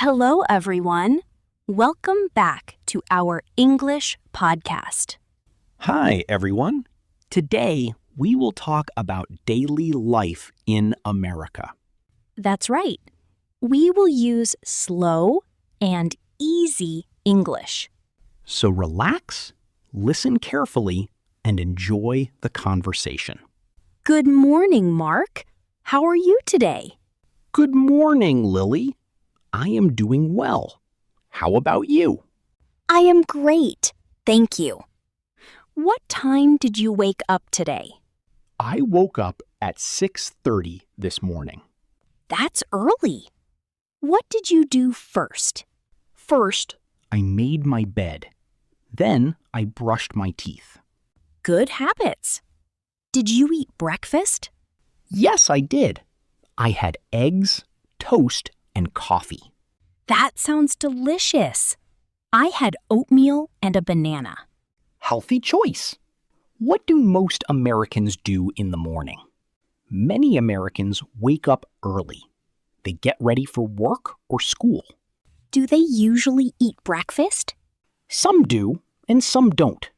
Hello, everyone. Welcome back to our English podcast. Hi, everyone. Today, we will talk about daily life in America. That's right. We will use slow and easy English. So relax, listen carefully, and enjoy the conversation. Good morning, Mark. How are you today? Good morning, Lily. I am doing well. How about you? I am great. Thank you. What time did you wake up today? I woke up at 6:30 this morning. That's early. What did you do first? First, I made my bed. Then, I brushed my teeth. Good habits. Did you eat breakfast? Yes, I did. I had eggs, toast, and coffee. That sounds delicious. I had oatmeal and a banana. Healthy choice. What do most Americans do in the morning? Many Americans wake up early. They get ready for work or school. Do they usually eat breakfast? Some do, and some don't.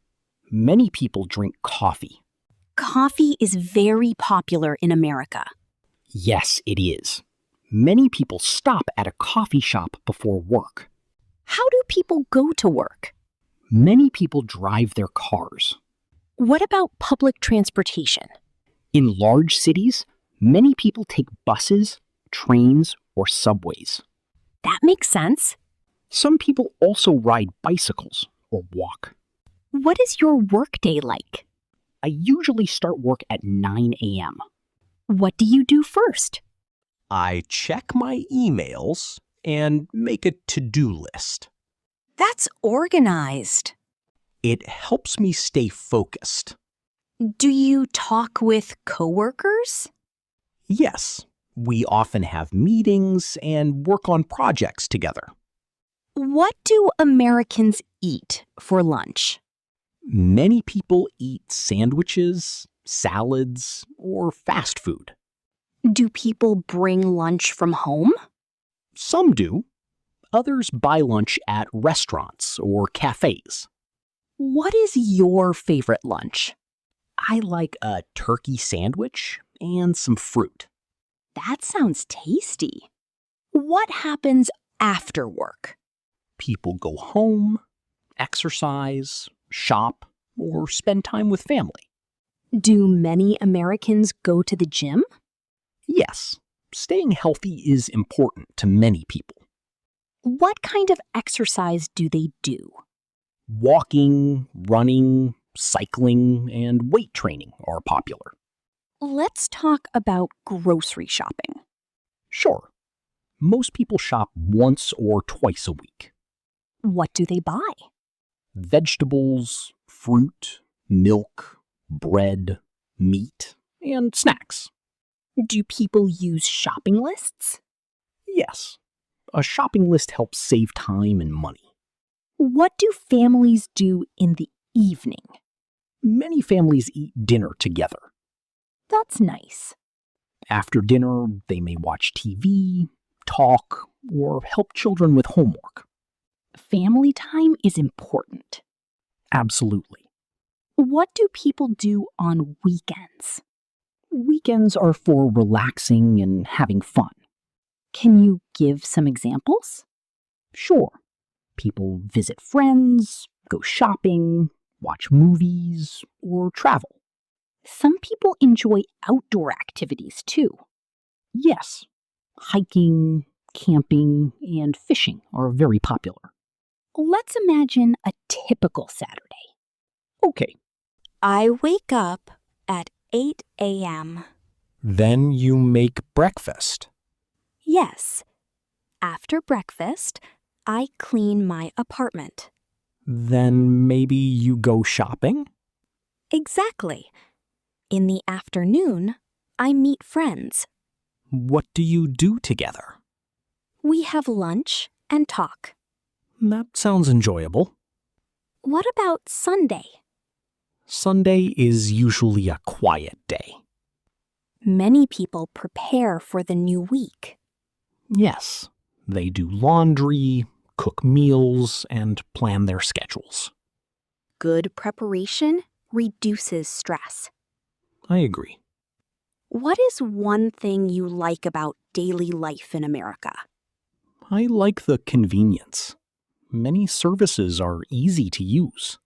Many people drink coffee. Coffee is very popular in America. Yes, it is. Many people stop at a coffee shop before work. How do people go to work? Many people drive their cars. What about public transportation? In large cities, many people take buses, trains, or subways. That makes sense. Some people also ride bicycles or walk. What is your workday like? I usually start work at 9 a.m. What do you do first? I check my emails and make a to-do list. That's organized. It helps me stay focused. Do you talk with coworkers? Yes, we often have meetings and work on projects together. What do Americans eat for lunch? Many people eat sandwiches, salads, or fast food. Do people bring lunch from home? Some do. Others buy lunch at restaurants or cafes. What is your favorite lunch? I like a turkey sandwich and some fruit. That sounds tasty. What happens after work? People go home, exercise, shop, or spend time with family. Do many Americans go to the gym? Yes, staying healthy is important to many people. What kind of exercise do they do? Walking, running, cycling, and weight training are popular. Let's talk about grocery shopping. Sure, most people shop once or twice a week. What do they buy? Vegetables, fruit, milk, bread, meat, and snacks. Do people use shopping lists? Yes, a shopping list helps save time and money. What do families do in the evening? Many families eat dinner together. That's nice. After dinner, they may watch TV, talk, or help children with homework. Family time is important. Absolutely. What do people do on weekends? Weekends are for relaxing and having fun. Can you give some examples? Sure. People visit friends, go shopping, watch movies, or travel. Some people enjoy outdoor activities too. Yes, hiking, camping, and fishing are very popular. Let's imagine a typical Saturday. Okay, I wake up at 8 a.m. Then you make breakfast. Yes. After breakfast, I clean my apartment. Then maybe you go shopping? Exactly. In the afternoon, I meet friends. What do you do together? We have lunch and talk. That sounds enjoyable. What about Sunday? Sunday is usually a quiet day. Many people prepare for the new week. Yes, They do laundry, cook meals, and plan their schedules. Good preparation reduces stress. I agree. What is one thing you like about daily life in America? I like the convenience. Many services are easy to use.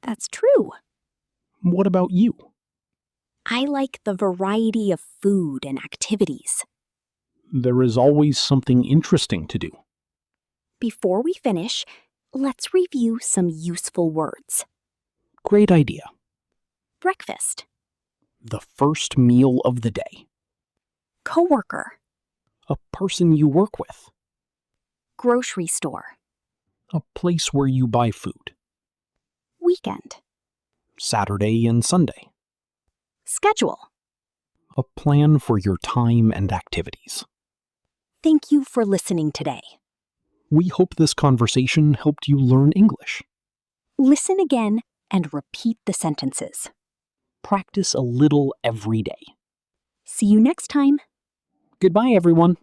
That's true. What about you? I like the variety of food and activities. There is always something interesting to do. Before we finish, let's review some useful words. Great idea. Breakfast, The first meal of the day. coworker, A person you work with. grocery store, A place where you buy food. weekend, Saturday and Sunday. schedule. A plan for your time and activities. Thank you for listening today. We hope this conversation helped you learn English. Listen again and repeat the sentences. Practice a little every day. See you next time. Goodbye, everyone.